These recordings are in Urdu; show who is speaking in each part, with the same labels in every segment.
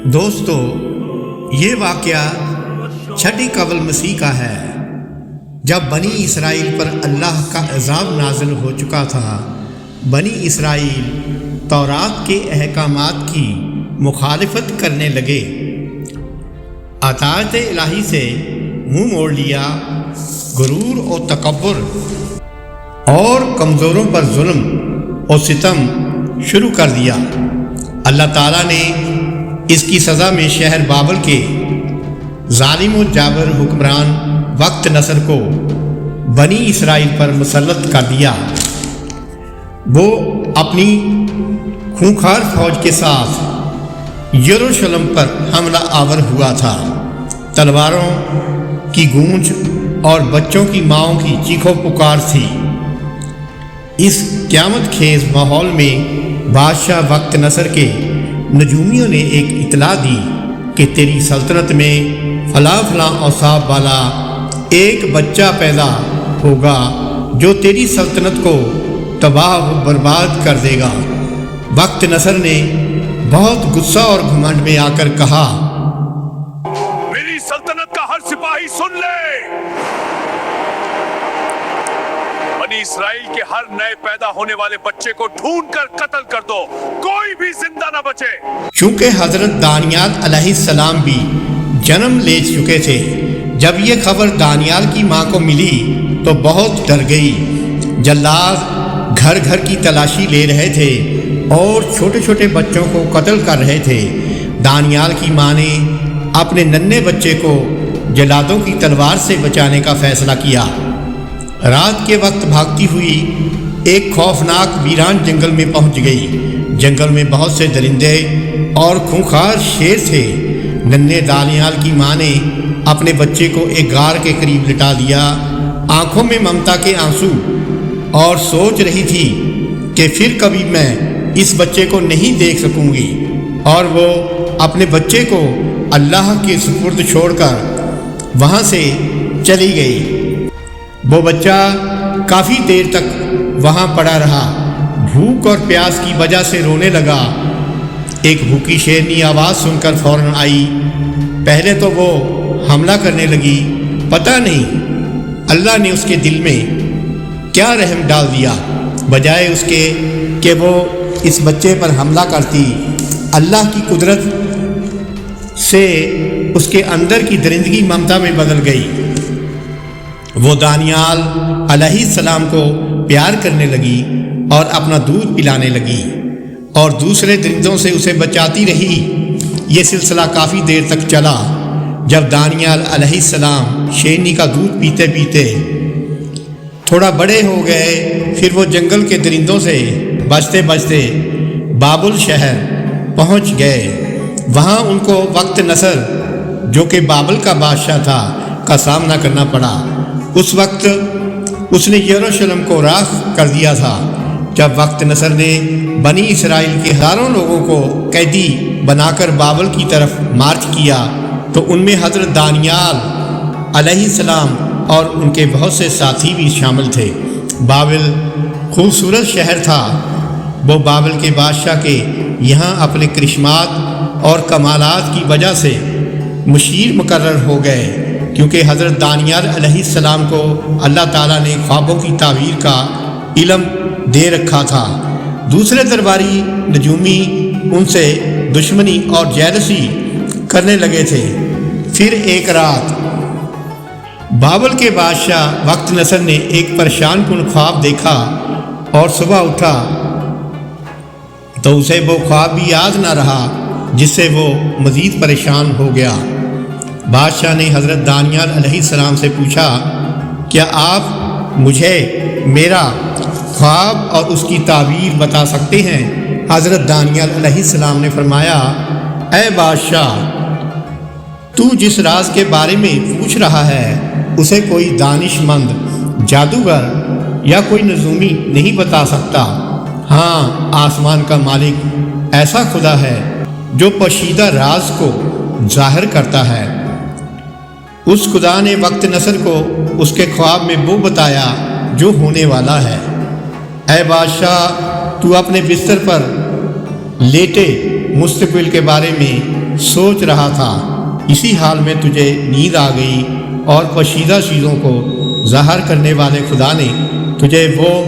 Speaker 1: دوستو، یہ واقعہ چھٹی قبل مسیح کا ہے، جب بنی اسرائیل پر اللہ کا عذاب نازل ہو چکا تھا۔ بنی اسرائیل تورات کے احکامات کی مخالفت کرنے لگے، اطاعت الہی سے منہ موڑ لیا، غرور و تکبر اور کمزوروں پر ظلم و ستم شروع کر دیا۔ اللہ تعالیٰ نے اس کی سزا میں شہر بابل کے ظالم و جابر حکمران وقت نصر کو بنی اسرائیل پر مسلط کر دیا۔ وہ اپنی خونخوار فوج کے ساتھ یروشلم پر حملہ آور ہوا تھا۔ تلواروں کی گونج اور بچوں کی ماؤں کی چیخ و پکار تھی۔ اس قیامت خیز ماحول میں بادشاہ وقت نصر کے نجومیوں نے ایک اطلاع دی کہ تیری سلطنت میں فلاں فلاں اوصاف والا ایک بچہ پیدا ہوگا جو تیری سلطنت کو تباہ و برباد کر دے گا۔ وقت نصر نے بہت غصہ اور گھمنڈ میں آ کر کہا،
Speaker 2: میری سلطنت کا ہر سپاہی سن لے، بنی اسرائیل کے ہر نئے پیدا ہونے والے بچے کو ڈھونڈ کر قتل کر دو، کوئی بھی زندہ نہ بچے۔
Speaker 1: چونکہ حضرت دانیال علیہ السلام بھی جنم لے چکے تھے، جب یہ خبر دانیال کی ماں کو ملی تو بہت ڈر گئی۔ جلاد گھر گھر کی تلاشی لے رہے تھے اور چھوٹے چھوٹے بچوں کو قتل کر رہے تھے۔ دانیال کی ماں نے اپنے ننھے بچے کو جلادوں کی تلوار سے بچانے کا فیصلہ کیا۔ رات کے وقت بھاگتی ہوئی ایک خوفناک ویران جنگل میں پہنچ گئی۔ جنگل میں بہت سے درندے اور خونخوار شیر تھے۔ ننھے دانیال کی ماں نے اپنے بچے کو ایک غار کے قریب لٹا دیا، آنکھوں میں ممتا کے آنسو، اور سوچ رہی تھی کہ پھر کبھی میں اس بچے کو نہیں دیکھ سکوں گی، اور وہ اپنے بچے کو اللہ کے سپرد چھوڑ کر وہاں سے چلی گئی۔ وہ بچہ کافی دیر تک وہاں پڑا رہا، بھوک اور پیاس کی وجہ سے رونے لگا۔ ایک بھوکی شیرنی آواز سن کر فوراً آئی۔ پہلے تو وہ حملہ کرنے لگی، پتہ نہیں اللہ نے اس کے دل میں کیا رحم ڈال دیا۔ بجائے اس کے کہ وہ اس بچے پر حملہ کرتی، اللہ کی قدرت سے اس کے اندر کی درندگی ممتا میں بدل گئی۔ وہ دانیال علیہ السلام کو پیار کرنے لگی اور اپنا دودھ پلانے لگی اور دوسرے درندوں سے اسے بچاتی رہی۔ یہ سلسلہ کافی دیر تک چلا۔ جب دانیال علیہ السلام شیرنی کا دودھ پیتے پیتے تھوڑا بڑے ہو گئے، پھر وہ جنگل کے درندوں سے بچتے بچتے بابل شہر پہنچ گئے۔ وہاں ان کو وقت نصر، جو کہ بابل کا بادشاہ تھا، کا سامنا کرنا پڑا۔ اس وقت اس نے یروشلم کو راکھ کر دیا تھا۔ جب وقت نصر نے بنی اسرائیل کے ہزاروں لوگوں کو قیدی بنا کر بابل کی طرف مارچ کیا تو ان میں حضرت دانیال علیہ السلام اور ان کے بہت سے ساتھی بھی شامل تھے۔ بابل خوبصورت شہر تھا۔ وہ بابل کے بادشاہ کے یہاں اپنے کرشمات اور کمالات کی وجہ سے مشیر مقرر ہو گئے، کیونکہ حضرت دانیال علیہ السلام کو اللہ تعالیٰ نے خوابوں کی تعبیر کا علم دے رکھا تھا۔ دوسرے درباری نجومی ان سے دشمنی اور جیلسی کرنے لگے تھے۔ پھر ایک رات بابل کے بادشاہ وقت نصر نے ایک پریشان کن خواب دیکھا اور صبح اٹھا تو اسے وہ خواب بھی یاد نہ رہا، جس سے وہ مزید پریشان ہو گیا۔ بادشاہ نے حضرت دانیال علیہ السلام سے پوچھا، کیا آپ مجھے میرا خواب اور اس کی تعبیر بتا سکتے ہیں؟ حضرت دانیال علیہ السلام نے فرمایا، اے بادشاہ، تو جس راز کے بارے میں پوچھ رہا ہے اسے کوئی دانش مند، جادوگر یا کوئی نجومی نہیں بتا سکتا۔ ہاں، آسمان کا مالک ایسا خدا ہے جو پوشیدہ راز کو ظاہر کرتا ہے۔ اس خدا نے وقت نصر کو اس کے خواب میں وہ بتایا جو ہونے والا ہے۔ اے بادشاہ، تو اپنے بستر پر لیٹے مستقبل کے بارے میں سوچ رہا تھا، اسی حال میں تجھے نیند آ گئی اور پوشیدہ چیزوں کو ظاہر کرنے والے خدا نے تجھے وہ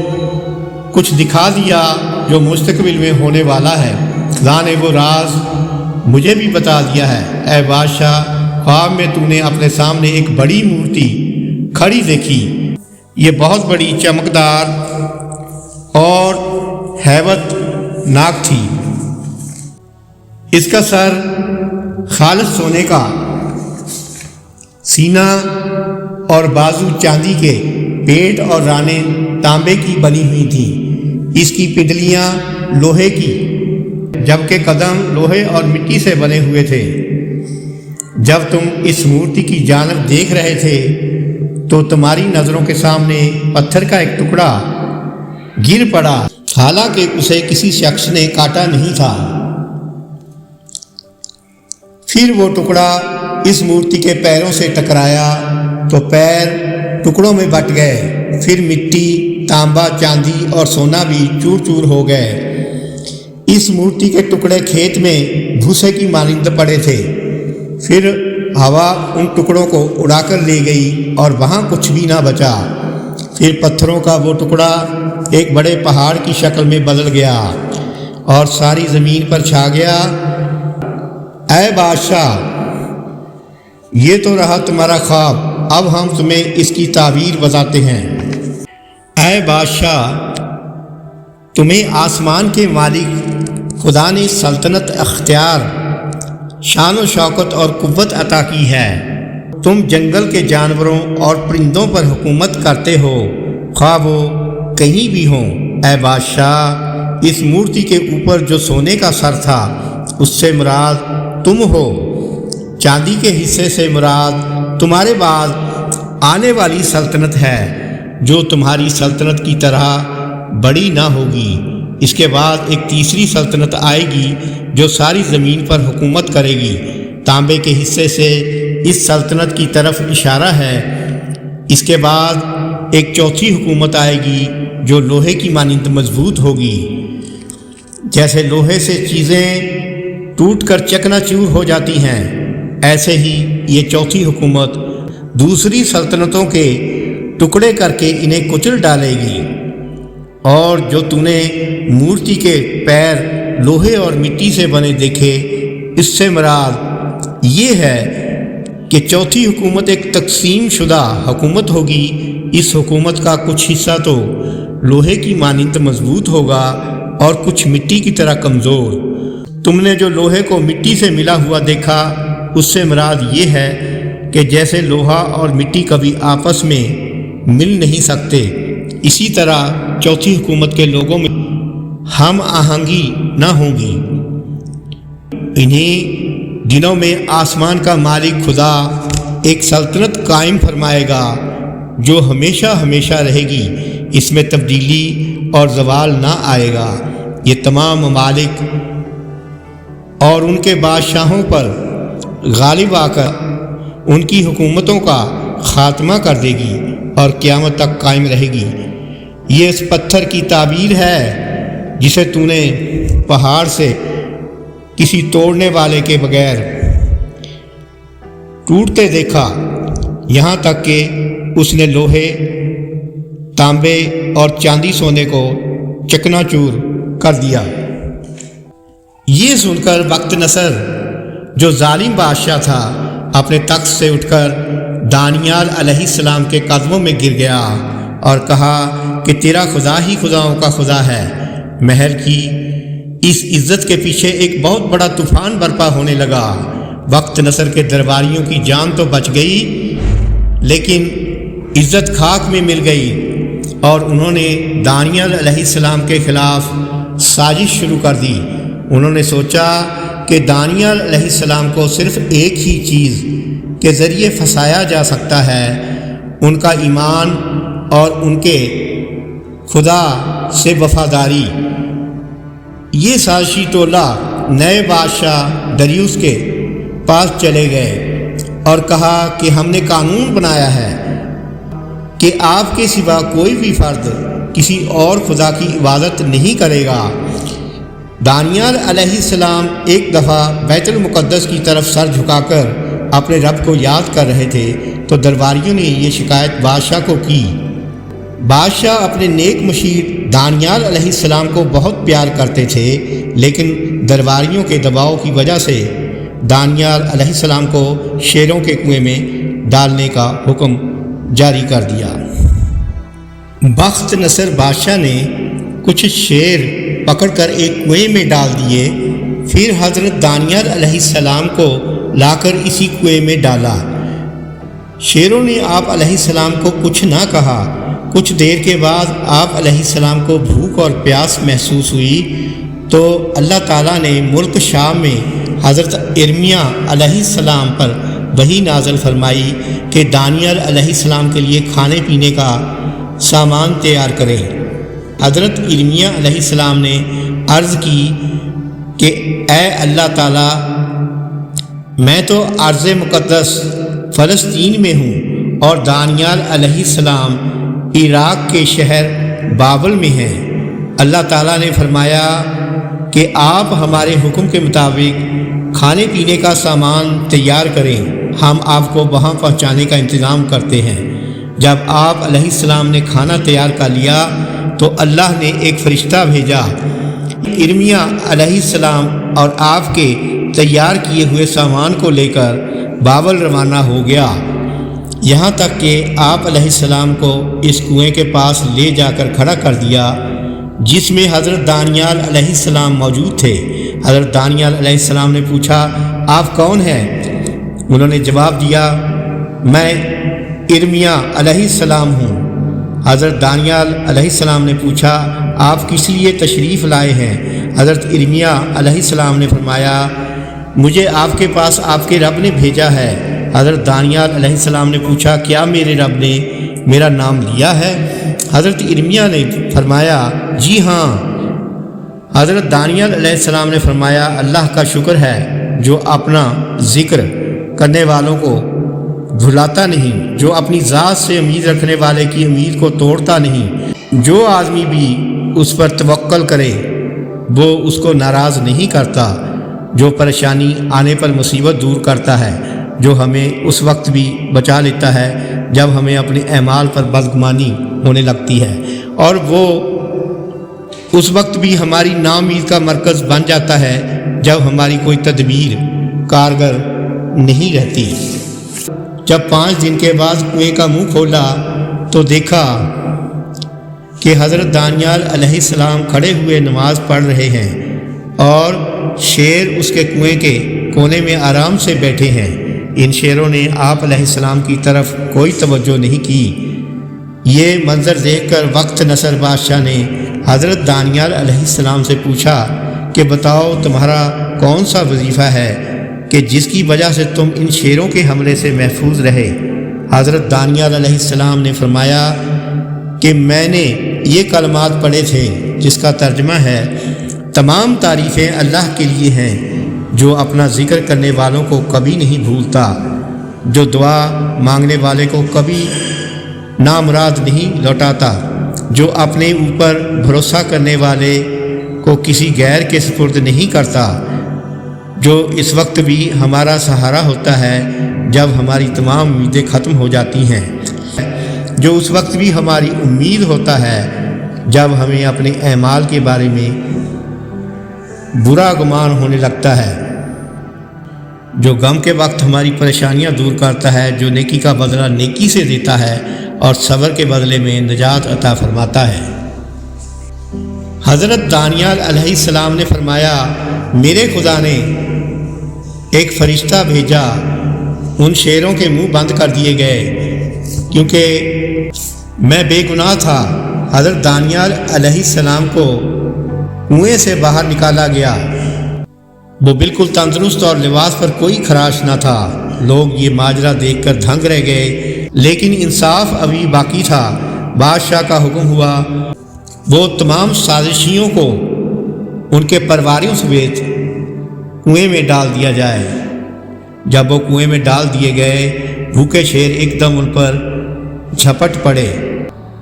Speaker 1: کچھ دکھا دیا جو مستقبل میں ہونے والا ہے۔ خدا نے وہ راز مجھے بھی بتا دیا ہے۔ اے بادشاہ، خواب میں تو نے اپنے سامنے ایک بڑی مورتی کھڑی دیکھی۔ یہ بہت بڑی، چمکدار اور ہیبت ناک تھی۔ اس کا سر خالص سونے کا، سینہ اور بازو چاندی کے، پیٹ اور رانیں تانبے کی بنی ہوئی تھیں۔ اس کی پنڈلیاں لوہے کی، جبکہ قدم لوہے اور مٹی سے بنے ہوئے تھے۔ جب تم اس مورتی کی جانب دیکھ رہے تھے تو تمہاری نظروں کے سامنے پتھر کا ایک ٹکڑا گر پڑا، حالانکہ اسے کسی شخص نے کاٹا نہیں تھا۔ پھر وہ ٹکڑا اس مورتی کے پیروں سے ٹکرایا تو پیر ٹکڑوں میں بٹ گئے۔ پھر مٹی، تانبا، چاندی اور سونا بھی چور چور ہو گئے۔ اس مورتی کے ٹکڑے کھیت میں بھوسے کی مانند پڑے تھے۔ پھر ہوا ان ٹکڑوں کو اڑا کر لے گئی اور وہاں کچھ بھی نہ بچا۔ پھر پتھروں کا وہ ٹکڑا ایک بڑے پہاڑ کی شکل میں بدل گیا اور ساری زمین پر چھا گیا۔ اے بادشاہ، یہ تو رہا تمہارا خواب، اب ہم تمہیں اس کی تعبیر بتاتے ہیں۔ اے بادشاہ، تمہیں آسمان کے مالک خدا نے سلطنت، اختیار، شان و شوکت اور قوت عطا کی ہے۔ تم جنگل کے جانوروں اور پرندوں پر حکومت کرتے ہو، خواہ وہ کہیں بھی ہوں۔ اے بادشاہ، اس مورتی کے اوپر جو سونے کا سر تھا اس سے مراد تم ہو۔ چاندی کے حصے سے مراد تمہارے بعد آنے والی سلطنت ہے، جو تمہاری سلطنت کی طرح بڑی نہ ہوگی۔ اس کے بعد ایک تیسری سلطنت آئے گی جو ساری زمین پر حکومت کرے گی۔ تانبے کے حصے سے اس سلطنت کی طرف اشارہ ہے۔ اس کے بعد ایک چوتھی حکومت آئے گی جو لوہے کی مانند مضبوط ہوگی۔ جیسے لوہے سے چیزیں ٹوٹ کر چکنا چور ہو جاتی ہیں، ایسے ہی یہ چوتھی حکومت دوسری سلطنتوں کے ٹکڑے کر کے انہیں کچل ڈالے گی۔ اور جو تو نے مورتی کے پیر لوہے اور مٹی سے بنے دیکھے، اس سے مراد یہ ہے کہ چوتھی حکومت ایک تقسیم شدہ حکومت ہوگی۔ اس حکومت کا کچھ حصہ تو لوہے کی مانند مضبوط ہوگا اور کچھ مٹی کی طرح کمزور۔ تم نے جو لوہے کو مٹی سے ملا ہوا دیکھا، اس سے مراد یہ ہے کہ جیسے لوہا اور مٹی کبھی آپس میں مل نہیں سکتے، اسی طرح چوتھی حکومت کے لوگوں میں ہم آہنگی نہ ہوگی۔ انہی دنوں میں آسمان کا مالک خدا ایک سلطنت قائم فرمائے گا جو ہمیشہ ہمیشہ رہے گی، اس میں تبدیلی اور زوال نہ آئے گا۔ یہ تمام ممالک اور ان کے بادشاہوں پر غالب آ کر ان کی حکومتوں کا خاتمہ کر دے گی اور قیامت تک قائم رہے گی۔ یہ اس پتھر کی تعبیر ہے جسے تو نے پہاڑ سے کسی توڑنے والے کے بغیر ٹوٹتے دیکھا، یہاں تک کہ اس نے لوہے، تانبے اور چاندی سونے کو چکنا چور کر دیا۔ یہ سن کر بخت نصر جو ظالم بادشاہ تھا اپنے تخت سے اٹھ کر دانیال علیہ السلام کے قدموں میں گر گیا اور کہا کہ تیرا خدا ہی خداؤں کا خدا ہے۔ محل کی اس عزت کے پیچھے ایک بہت بڑا طوفان برپا ہونے لگا۔ بخت نصر کے درباریوں کی جان تو بچ گئی، لیکن عزت خاک میں مل گئی اور انہوں نے دانیال علیہ السلام کے خلاف سازش شروع کر دی۔ انہوں نے سوچا کہ دانیال علیہ السلام کو صرف ایک ہی چیز کے ذریعے پھنسایا جا سکتا ہے، ان کا ایمان اور ان کے خدا سے وفاداری۔ یہ سازشی ٹولہ نئے بادشاہ دریوس کے پاس چلے گئے اور کہا کہ ہم نے قانون بنایا ہے کہ آپ کے سوا کوئی بھی فرد کسی اور خدا کی عبادت نہیں کرے گا۔ دانیال علیہ السلام ایک دفعہ بیت المقدس کی طرف سر جھکا کر اپنے رب کو یاد کر رہے تھے تو درباریوں نے یہ شکایت بادشاہ کو کی۔ بادشاہ اپنے نیک مشیر دانیال علیہ السلام کو بہت پیار کرتے تھے، لیکن درباریوں کے دباؤ کی وجہ سے دانیال علیہ السلام کو شیروں کے کنویں میں ڈالنے کا حکم جاری کر دیا۔ بخت نصر بادشاہ نے کچھ شیر پکڑ کر ایک کنویں میں ڈال دیے، پھر حضرت دانیال علیہ السلام کو لا کر اسی کنویں میں ڈالا۔ شیروں نے آپ علیہ السلام کو کچھ نہ کہا۔ کچھ دیر کے بعد آپ علیہ السلام کو بھوک اور پیاس محسوس ہوئی تو اللہ تعالیٰ نے ملک شام میں حضرت ارمیا علیہ السلام پر وحی نازل فرمائی کہ دانیال علیہ السلام کے لیے کھانے پینے کا سامان تیار کریں۔ حضرت ارمیا علیہ السلام نے عرض کی کہ اے اللہ تعالیٰ، میں تو ارض مقدس فلسطین میں ہوں اور دانیال علیہ السلام عراق کے شہر بابل میں ہیں۔ اللہ تعالیٰ نے فرمایا کہ آپ ہمارے حکم کے مطابق کھانے پینے کا سامان تیار کریں، ہم آپ کو وہاں پہنچانے کا انتظام کرتے ہیں۔ جب آپ علیہ السلام نے کھانا تیار کر لیا تو اللہ نے ایک فرشتہ بھیجا، ارمیا علیہ السلام اور آپ کے تیار کیے ہوئے سامان کو لے کر بابل روانہ ہو گیا، یہاں تک کہ آپ علیہ السلام کو اس کنویں کے پاس لے جا کر کھڑا کر دیا جس میں حضرت دانیال علیہ السلام موجود تھے۔ حضرت دانیال علیہ السلام نے پوچھا، آپ کون ہیں؟ انہوں نے جواب دیا، میں ارمیا علیہ السلام ہوں۔ حضرت دانیال علیہ السلام نے پوچھا، آپ کس لیے تشریف لائے ہیں؟ حضرت ارمیا علیہ السلام نے فرمایا، مجھے آپ کے پاس آپ کے رب نے بھیجا ہے۔ حضرت دانیال علیہ السلام نے پوچھا، کیا میرے رب نے میرا نام لیا ہے؟ حضرت ارمیا نے فرمایا، جی ہاں۔ حضرت دانیال علیہ السلام نے فرمایا، اللہ کا شکر ہے جو اپنا ذکر کرنے والوں کو بھلاتا نہیں، جو اپنی ذات سے امید رکھنے والے کی امید کو توڑتا نہیں۔ جو آدمی بھی اس پر توکل کرے وہ اس کو ناراض نہیں کرتا، جو پریشانی آنے پر مصیبت دور کرتا ہے، جو ہمیں اس وقت بھی بچا لیتا ہے جب ہمیں اپنے اعمال پر بدگمانی ہونے لگتی ہے، اور وہ اس وقت بھی ہماری ناامید کا مرکز بن جاتا ہے جب ہماری کوئی تدبیر کارگر نہیں رہتی۔ جب 5 دن کے بعد کنویں کا منہ کھولا تو دیکھا کہ حضرت دانیال علیہ السلام کھڑے ہوئے نماز پڑھ رہے ہیں اور شیر اس کے کنویں کے کونے میں آرام سے بیٹھے ہیں۔ ان شیروں نے آپ علیہ السلام کی طرف کوئی توجہ نہیں کی۔ یہ منظر دیکھ کر وقت نصر بادشاہ نے حضرت دانیال علیہ السلام سے پوچھا کہ بتاؤ تمہارا کون سا وظیفہ ہے کہ جس کی وجہ سے تم ان شیروں کے حملے سے محفوظ رہے؟ حضرت دانیال علیہ السلام نے فرمایا کہ میں نے یہ کلمات پڑھے تھے جس کا ترجمہ ہے، تمام تعریفیں اللہ کے لیے ہیں جو اپنا ذکر کرنے والوں کو کبھی نہیں بھولتا، جو دعا مانگنے والے کو کبھی نامراد نہیں لوٹاتا، جو اپنے اوپر بھروسہ کرنے والے کو کسی غیر کے سپرد نہیں کرتا، جو اس وقت بھی ہمارا سہارا ہوتا ہے جب ہماری تمام امیدیں ختم ہو جاتی ہیں، جو اس وقت بھی ہماری امید ہوتا ہے جب ہمیں اپنے اعمال کے بارے میں برا گمان ہونے لگتا ہے، جو غم کے وقت ہماری پریشانیاں دور کرتا ہے، جو نیکی کا بدلہ نیکی سے دیتا ہے اور صبر کے بدلے میں نجات عطا فرماتا ہے۔ حضرت دانیال علیہ السلام نے فرمایا، میرے خدا نے ایک فرشتہ بھیجا، ان شیروں کے منہ بند کر دیے گئے کیونکہ میں بے گناہ تھا۔ حضرت دانیال علیہ السلام کو کنویں سے باہر نکالا گیا، وہ بالکل تندرست اور لباس پر کوئی خراش نہ تھا۔ لوگ یہ ماجرا دیکھ کر دھنگ رہ گئے، لیکن انصاف ابھی باقی تھا۔ بادشاہ کا حکم ہوا وہ تمام سازشیوں کو ان کے پرواریوں سمیت کنویں میں ڈال دیا جائے۔ جب وہ کنویں میں ڈال دیے گئے، بھوکے شیر ایک دم ان پر جھپٹ پڑے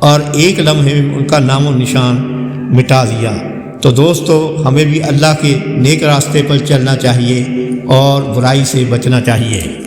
Speaker 1: اور ایک لمحے میں ان کا نام و نشان مٹا دیا۔ تو دوستو ہمیں بھی اللہ کے نیک راستے پر چلنا چاہیے اور برائی سے بچنا چاہیے۔